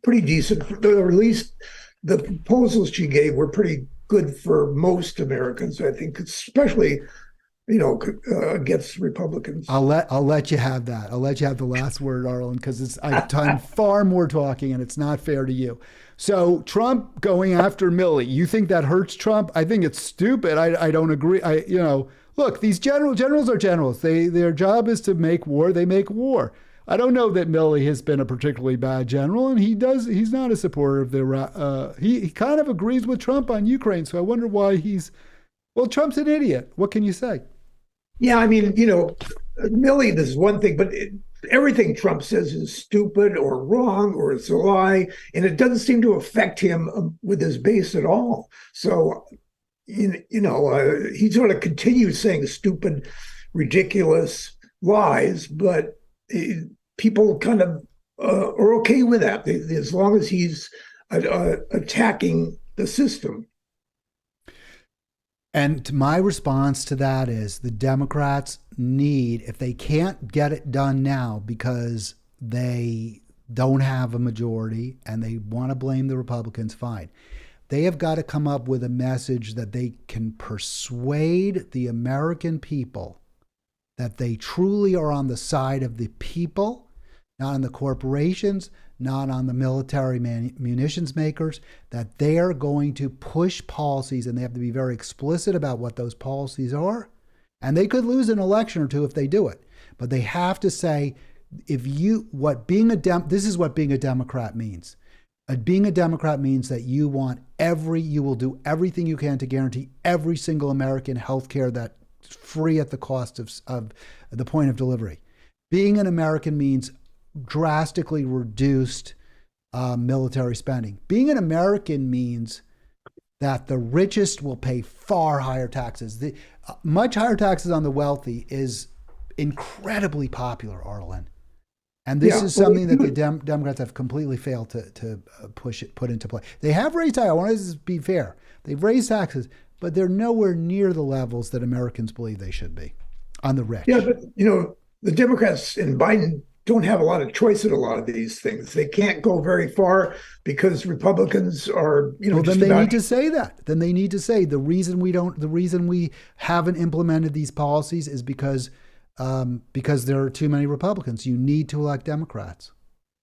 pretty decent, or at least the proposals she gave were pretty good for most Americans. I think, especially, against Republicans. I'll let you have that. I'll let you have the last word, Arlen, because I've done far more talking, and it's not fair to you. So Trump going after Milley, you think that hurts Trump? I think it's stupid. I don't agree. Look, these generals are generals. Their job is to make war. They make war. I don't know that Milley has been a particularly bad general, and he's not a supporter of the. He kind of agrees with Trump on Ukraine. So I wonder why well, Trump's an idiot. What can you say? Yeah, I mean, Milley, this is one thing, but everything Trump says is stupid or wrong or it's a lie, and it doesn't seem to affect him with his base at all. So, he sort of continues saying stupid, ridiculous lies, but people kind of are okay with that as long as he's attacking the system. And my response to that is the Democrats need, if they can't get it done now because they don't have a majority and they want to blame the Republicans, fine. They have got to come up with a message that they can persuade the American people that they truly are on the side of the people, not on the corporations, not on the military munitions makers, that they are going to push policies, and they have to be very explicit about what those policies are. And they could lose an election or two if they do it. But they have to say, this is what being a Democrat means. Being a Democrat means that you will do everything you can to guarantee every single American health care that's free at the cost of the point of delivery. Being an American means drastically reduced military spending. Being an American means that the richest will pay far higher taxes. Much higher taxes on the wealthy is incredibly popular, Arlen. And this is something that the Democrats have completely failed to put into play. They have raised taxes. I want to be fair. They've raised taxes, but they're nowhere near the levels that Americans believe they should be on the rich. Yeah, but the Democrats and Biden don't have a lot of choice in a lot of these things. They can't go very far because Republicans are, well, then they need to say that. Then they need to say the reason we haven't implemented these policies is because there are too many Republicans. You need to elect Democrats.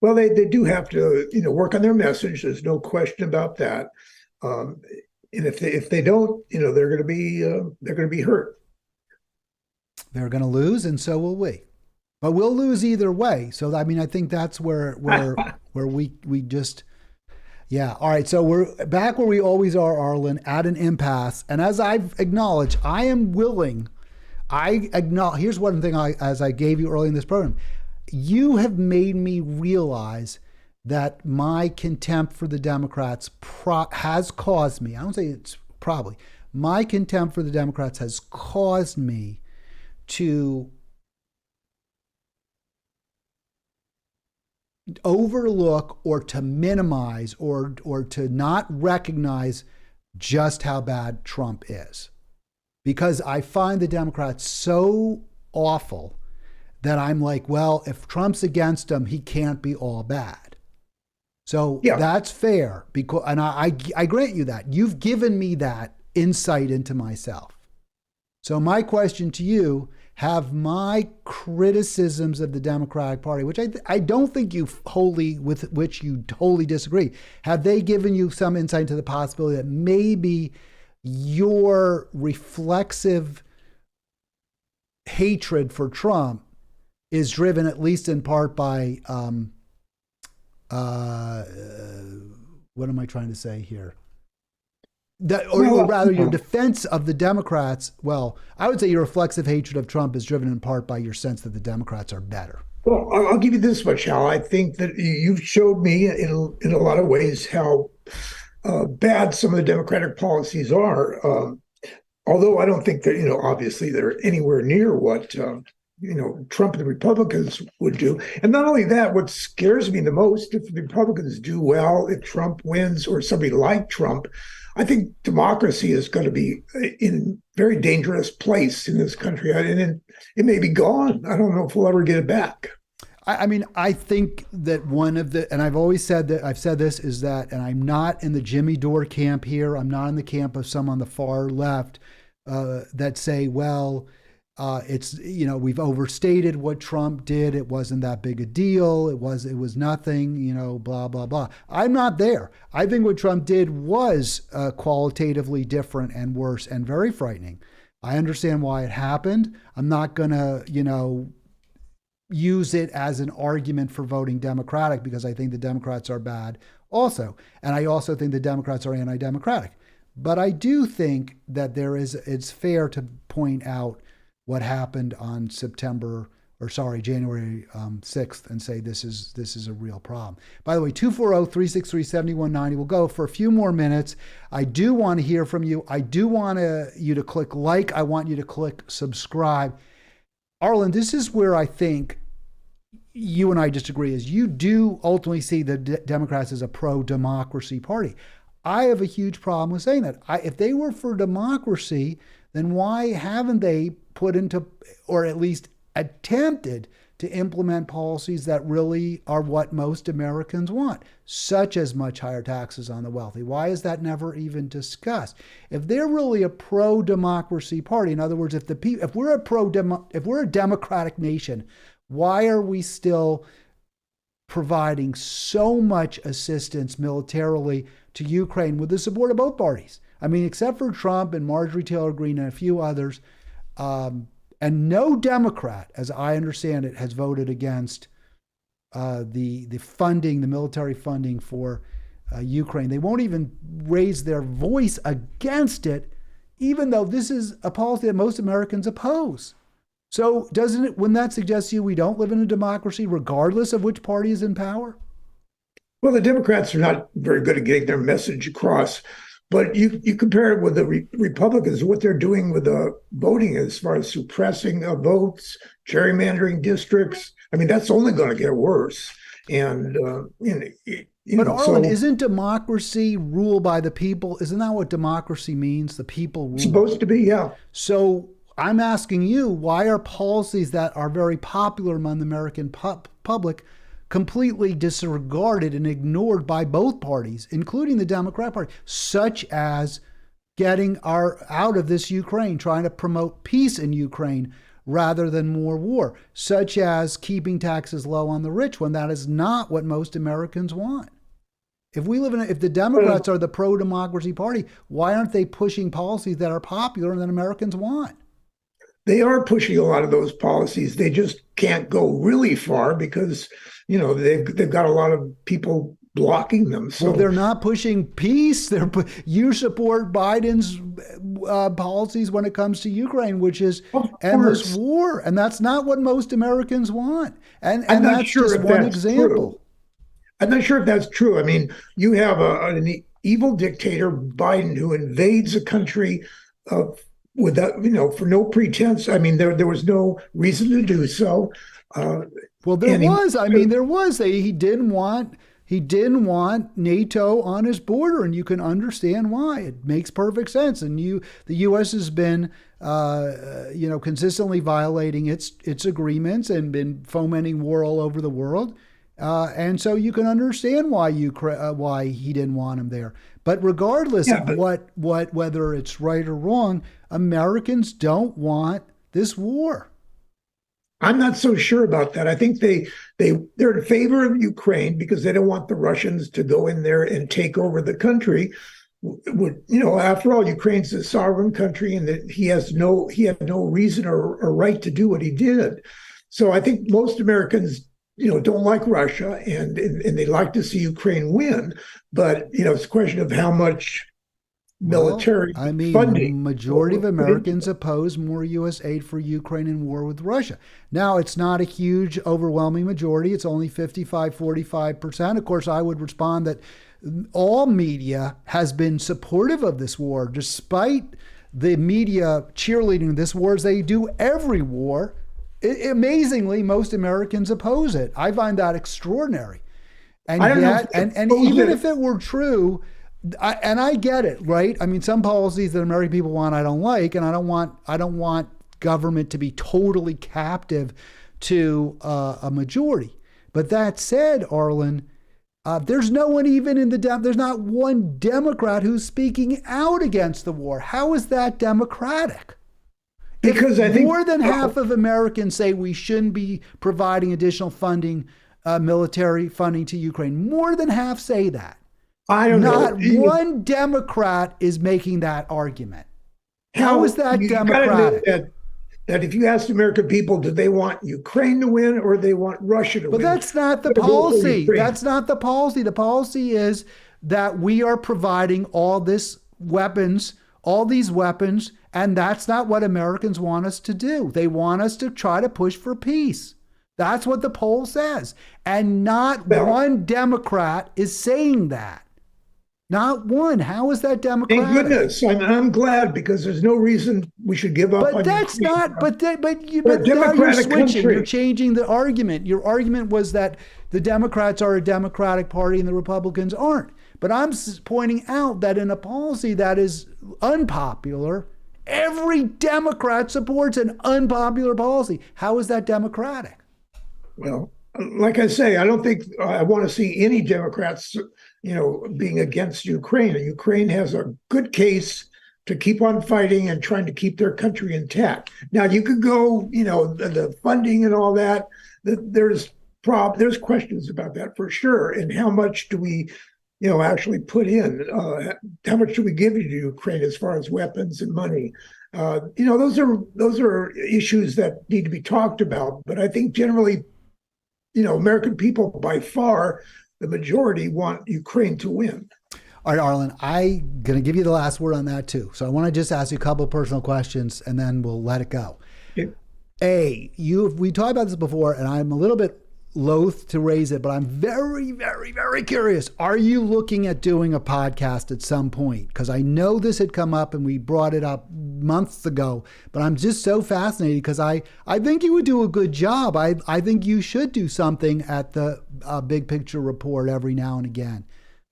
Well, they do have to work on their message. There's no question about that. And if they don't, they're going to be hurt. They're going to lose, and so will we. But we'll lose either way. So I think that's where we just, yeah. All right. So we're back where we always are, Arlen, at an impasse. And as I've acknowledged, I am willing. Here's one thing as I gave you early in this program. You have made me realize that my contempt for the Democrats has caused me, I don't say it's probably, my contempt for the Democrats has caused me to overlook or to minimize or to not recognize just how bad Trump is. Because I find the Democrats so awful that I'm like, well, if Trump's against him, he can't be all bad. So that's fair. And I grant you that. You've given me that insight into myself. So my question to you, have my criticisms of the Democratic Party, which I don't think with which you totally disagree, have they given you some insight into the possibility that maybe your reflexive hatred for Trump is driven at least in part by what am I trying to say here? Or rather, your defense of the Democrats. Well, I would say your reflexive hatred of Trump is driven in part by your sense that the Democrats are better. Well, I'll give you this much, Hal. I think that you've showed me in a lot of ways how bad some of the Democratic policies are. Although I don't think that, obviously they're anywhere near what, Trump and the Republicans would do. And not only that, what scares me the most, if the Republicans do well, if Trump wins or somebody like Trump, I think democracy is going to be in a very dangerous place in this country. And it may be gone. I don't know if we'll ever get it back. I think that and I've always said that, I've said this, is that, and I'm not in the Jimmy Dore camp here. I'm not in the camp of some on the far left that say, well, it's, we've overstated what Trump did. It wasn't that big a deal. It was nothing, blah, blah, blah. I'm not there. I think what Trump did was qualitatively different and worse and very frightening. I understand why it happened. I'm not going to, use it as an argument for voting Democratic, because I think the Democrats are bad also. And I also think the Democrats are anti-democratic. But I do think that it's fair to point out what happened on January 6th and say this is a real problem. By the way, 240-363-7190. We'll go for a few more minutes. I do want to hear from you. I do want you to click like. I want you to click subscribe. Arlen, this is where I think you and I disagree, is you do ultimately see the Democrats as a pro-democracy party. I have a huge problem with saying that. If they were for democracy, then why haven't they put into, or at least attempted to implement policies that really are what most Americans want, such as much higher taxes on the wealthy? Why is that never even discussed? If they're really a pro-democracy party, in other words, if we're a democratic nation, why are we still providing so much assistance militarily to Ukraine with the support of both parties. I mean, except for Trump and Marjorie Taylor Greene and a few others, and no Democrat, as I understand it, has voted against the funding, the military funding for Ukraine. They won't even raise their voice against it, even though this is a policy that most Americans oppose. So wouldn't that suggest to you we don't live in a democracy regardless of which party is in power? Well, the Democrats are not very good at getting their message across. But you compare it with the Republicans, what they're doing with the voting as far as suppressing votes, gerrymandering districts. I mean, that's only going to get worse. And, but Arlen, isn't democracy rule by the people? Isn't that what democracy means? The people rule. Supposed to be, yeah. So I'm asking you, why are policies that are very popular among the American public completely disregarded and ignored by both parties, including the Democrat Party, such as getting out of this Ukraine, trying to promote peace in Ukraine rather than more war, such as keeping taxes low on the rich when that is not what most Americans want? If the Democrats are the pro-democracy party, why aren't they pushing policies that are popular and that Americans want? They are pushing a lot of those policies. They just can't go really far because, they've got a lot of people blocking them. So they're not pushing peace. You support Biden's policies when it comes to Ukraine, which is endless war, and that's not what most Americans want. And that's just one example. True. I'm not sure if that's true. I mean, you have an evil dictator, Biden, who invades a country without, for no pretense. I mean, there was no reason to do so. Well, there was. He didn't want NATO on his border, and you can understand why. It makes perfect sense. And the U.S. has been, consistently violating its agreements and been fomenting war all over the world. And so you can understand why he didn't want him there. But regardless of whether it's right or wrong, Americans don't want this war. I'm not so sure about that. I think they're in favor of Ukraine because they don't want the Russians to go in there and take over the country. After all, Ukraine's a sovereign country, and that he had no reason or right to do what he did. So I think most Americans, don't like Russia, and they like to see Ukraine win. But it's a question of how much military funding. Majority of Americans oppose more U.S. aid for Ukraine in war with Russia. Now, it's not a huge, overwhelming majority. It's only 45%. Of course, I would respond that all media has been supportive of this war, despite the media cheerleading this war as they do every war. Amazingly, most Americans oppose it. I find that extraordinary. And even if it were true, I get it, right? I mean, some policies that American people want, I don't like, and I don't want government to be totally captive to a majority. But that said, Arlen, there's no one even there's not one Democrat who's speaking out against the war. How is that democratic? Because I think more than half of Americans say we shouldn't be providing additional funding, military funding to Ukraine. More than half say that. I don't know. Not one Democrat is making that argument. How is that democratic? That if you ask the American people, do they want Ukraine to win or they want Russia to win? But that's not the policy. That's not the policy. The policy is that we are providing all these weapons, and that's not what Americans want us to do. They want us to try to push for peace. That's what the poll says. And not one Democrat is saying that. Not one. How is that democratic? Thank goodness. I'm glad, because there's no reason we should give up. But that's not. But now you're switching. Country. You're changing the argument. Your argument was that the Democrats are a Democratic Party and the Republicans aren't. But I'm pointing out that in a policy that is unpopular, every Democrat supports an unpopular policy. How is that democratic? Well, like I say, I don't think I want to see any Democrats, being against Ukraine. Ukraine has a good case to keep on fighting and trying to keep their country intact. Now, you could go, the funding and all that. There's there's questions about that for sure. And how much do we, actually put in? How much do we give to Ukraine as far as weapons and money? Those are issues that need to be talked about. But I think generally, American people by far, the majority want Ukraine to win. All right, Arlen, I'm going to give you the last word on that too. So I want to just ask you a couple of personal questions and then we'll let it go. Okay. We talked about this before and I'm a little bit loath to raise it, but I'm very, very, very curious. Are you looking at doing a podcast at some point? Because I know this had come up and we brought it up months ago, but I'm just so fascinated because I think you would do a good job. I think you should do something at the Big Picture Report every now and again.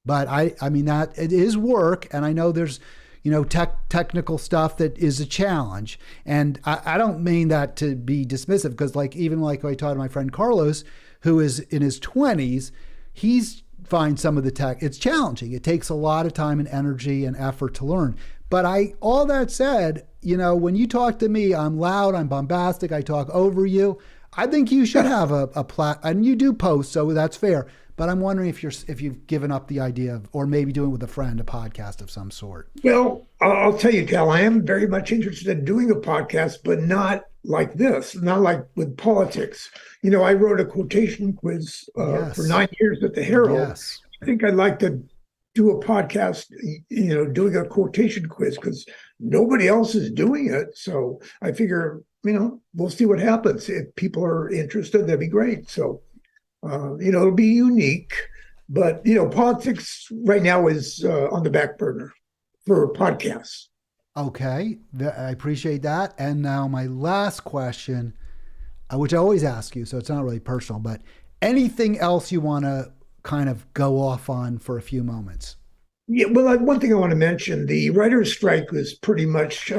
But I mean that it is work, and I know there's technical stuff that is a challenge. And I don't mean that to be dismissive, because even I talked to my friend Carlos, who is in his 20s, he's finds some of the tech. It's challenging. It takes a lot of time and energy and effort to learn. But all that said, when you talk to me, I'm loud, I'm bombastic, I talk over you. I think you should have a and you do post, so that's fair. But I'm wondering if you've given up the idea of, or maybe doing with a friend, a podcast of some sort. Well, I'll tell you, Cal, I am very much interested in doing a podcast, but not like this, not like with politics. I wrote a quotation quiz for 9 years at the Herald. Yes. I think I'd like to do a podcast, doing a quotation quiz, because nobody else is doing it. So I figure, we'll see what happens. If people are interested, that'd be great. So, it'll be unique, but, politics right now is on the back burner for podcasts. Okay. I appreciate that. And now my last question, which I always ask you, so it's not really personal, but anything else you want to kind of go off on for a few moments? Yeah, well, one thing I want to mention, the writer's strike was pretty much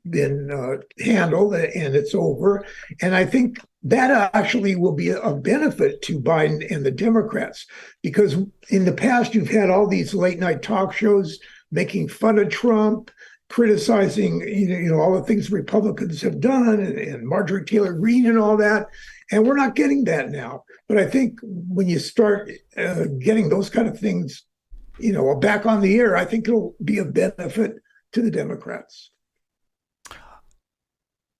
been handled and it's over. And I think that actually will be a benefit to Biden and the Democrats, because in the past, you've had all these late night talk shows making fun of Trump, criticizing, all the things Republicans have done and Marjorie Taylor Greene and all that. And we're not getting that now. But I think when you start getting those kind of things, back on the air, I think it'll be a benefit to the Democrats.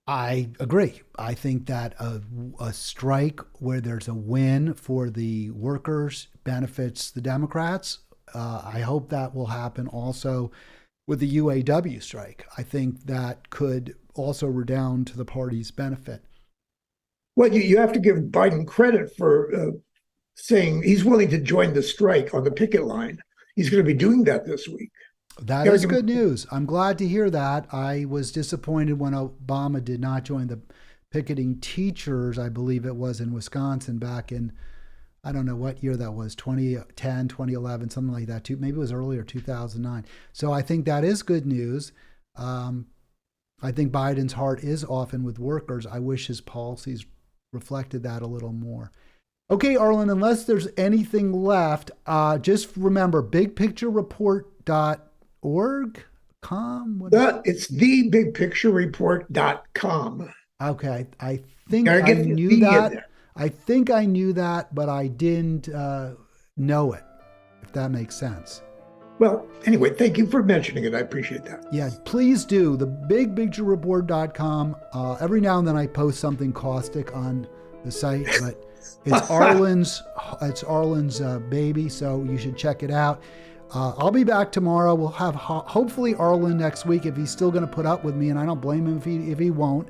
I agree. I think that a strike where there's a win for the workers benefits the Democrats. I hope that will happen also with the UAW strike. I think that could also redound to the party's benefit. Well, you have to give Biden credit for saying he's willing to join the strike on the picket line. He's going to be doing that this week. That is good news. I'm glad to hear that. I was disappointed when Obama did not join the picketing teachers. I believe it was in Wisconsin back in, I don't know what year that was, 2010, 2011, something like that. Maybe it was earlier, 2009. So I think that is good news. I think Biden's heart is often with workers. I wish his policies reflected that a little more. Okay, Arlen, unless there's anything left, just remember bigpicturereport.org. It's thebigpicturereport.com. Okay, I think I knew that. I think I knew that, but I didn't know it, if that makes sense. Well, anyway, thank you for mentioning it. I appreciate that. Yeah, please do. The bigpicturereport.com. Every now and then I post something caustic on the site, but it's Arlen's baby, so you should check it out. I'll be back tomorrow. We'll have hopefully Arlen next week if he's still going to put up with me, and I don't blame him if he won't.